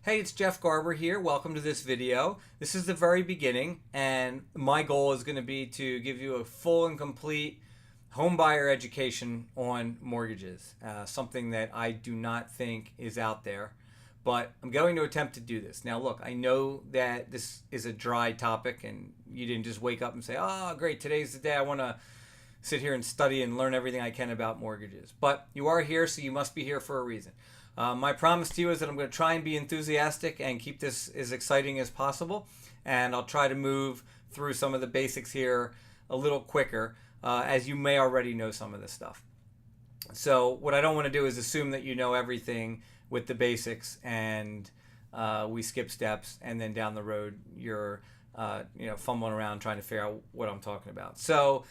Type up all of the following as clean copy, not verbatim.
Hey, it's Jeff Garber here. Welcome to this video. This is the very beginning, and my goal is going to be to give you a full and complete home buyer education on mortgages, something that I do not think is out there, but I'm going to attempt to do this. Now, look, I know that this is a dry topic, and you didn't just wake up and say, oh, great, today's the day I want to sit here and study and learn everything I can about mortgages. But you are here, so you must be here for a reason. My promise to you is that I'm going to try and be enthusiastic and keep this as exciting as possible. And I'll try to move through some of the basics here a little quicker, as you may already know some of this stuff. So what I don't want to do is assume that you know everything with the basics and we skip steps and then down the road you're fumbling around trying to figure out what I'm talking about. So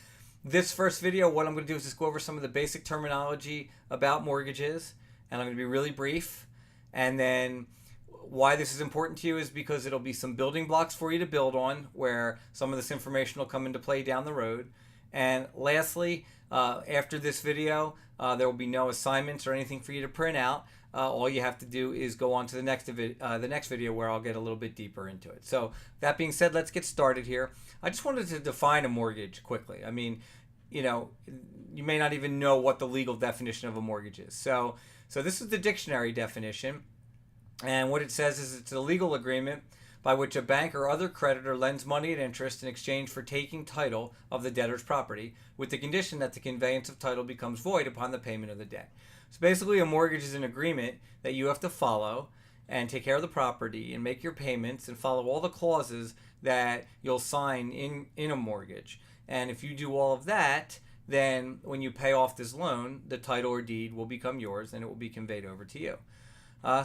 this first video, what I'm going to do is just go over some of the basic terminology about mortgages. And I'm going to be really brief. And then why this is important to you is because it'll be some building blocks for you to build on where some of this information will come into play down the road. And lastly, after this video, there will be no assignments or anything for you to print out. All you have to do is go on to the next video where I'll get a little bit deeper into it. So that being said, let's get started here. I just wanted to define a mortgage quickly. I mean, you may not even know what the legal definition of a mortgage is. So this is the dictionary definition, and what it says is it's a legal agreement by which a bank or other creditor lends money at interest in exchange for taking title of the debtor's property, with the condition that the conveyance of title becomes void upon the payment of the debt. So basically, a mortgage is an agreement that you have to follow and take care of the property and make your payments and follow all the clauses that you'll sign in a mortgage. And if you do all of that, then when you pay off this loan, the title or deed will become yours and it will be conveyed over to you.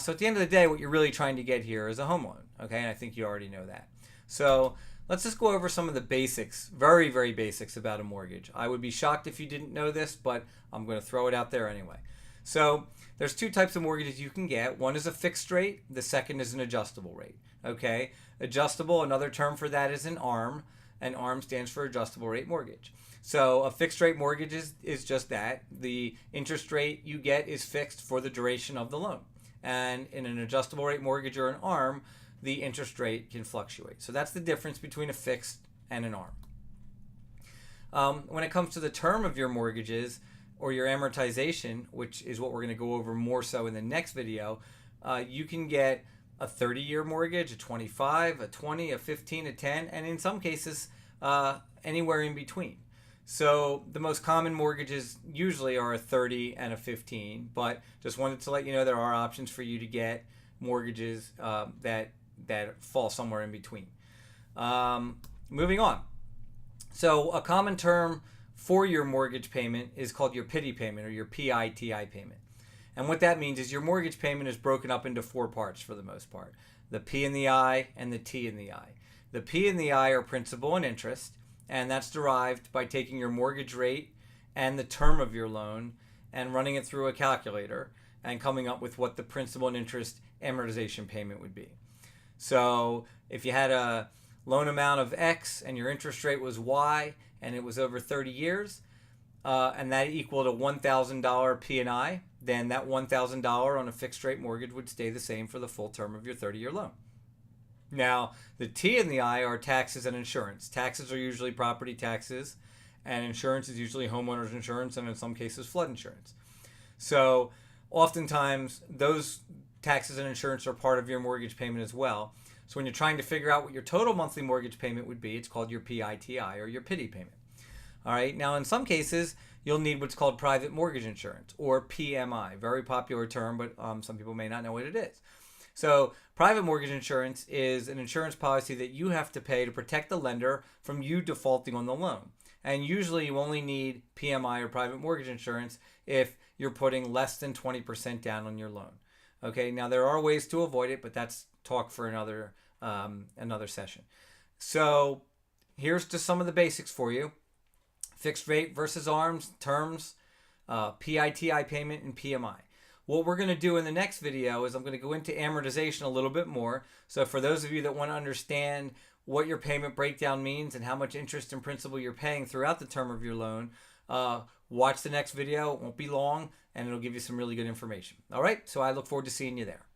So at the end of the day, what you're really trying to get here is a home loan, okay? And I think you already know that. So let's just go over some of the basics, very, very basics about a mortgage. I would be shocked if you didn't know this, but I'm going to throw it out there anyway. So there's two types of mortgages you can get. One is a fixed rate. The second is an adjustable rate, okay? Adjustable, another term for that is an ARM, and ARM stands for adjustable rate mortgage. So a fixed rate mortgage is just that. The interest rate you get is fixed for the duration of the loan. And in an adjustable rate mortgage or an ARM, the interest rate can fluctuate. So that's the difference between a fixed and an ARM. When it comes to the term of your mortgages or your amortization, which is what we're going to go over more so in the next video, you can get a 30-year mortgage, a 25, a 20, a 15, a 10, and in some cases, anywhere in between. So the most common mortgages usually are a 30 and a 15, but just wanted to let you know there are options for you to get mortgages that fall somewhere in between. Moving on. So a common term for your mortgage payment is called your PITI payment or your PITI payment. And what that means is your mortgage payment is broken up into four parts for the most part. The P and the I and the T and the I. The P and the I are principal and interest, and that's derived by taking your mortgage rate and the term of your loan and running it through a calculator and coming up with what the principal and interest amortization payment would be. So if you had a loan amount of X and your interest rate was Y and it was over 30 years and that equaled a $1,000 P&I, then that $1,000 on a fixed rate mortgage would stay the same for the full term of your 30-year loan. Now, the T and the I are taxes and insurance. Taxes are usually property taxes, and insurance is usually homeowners insurance, and in some cases, flood insurance. So, oftentimes, those taxes and insurance are part of your mortgage payment as well. So, when you're trying to figure out what your total monthly mortgage payment would be, it's called your PITI or your PITI payment. All right. Now, in some cases, you'll need what's called private mortgage insurance or PMI. Very popular term, but some people may not know what it is. So private mortgage insurance is an insurance policy that you have to pay to protect the lender from you defaulting on the loan. And usually you only need PMI or private mortgage insurance if you're putting less than 20% down on your loan. Okay, now there are ways to avoid it, but that's talk for another session. So here's just some of the basics for you. Fixed rate versus ARMs, terms, PITI payment, and PMI. What we're going to do in the next video is I'm going to go into amortization a little bit more. So for those of you that want to understand what your payment breakdown means and how much interest and principal you're paying throughout the term of your loan, watch the next video. It won't be long, and it'll give you some really good information. All right, so I look forward to seeing you there.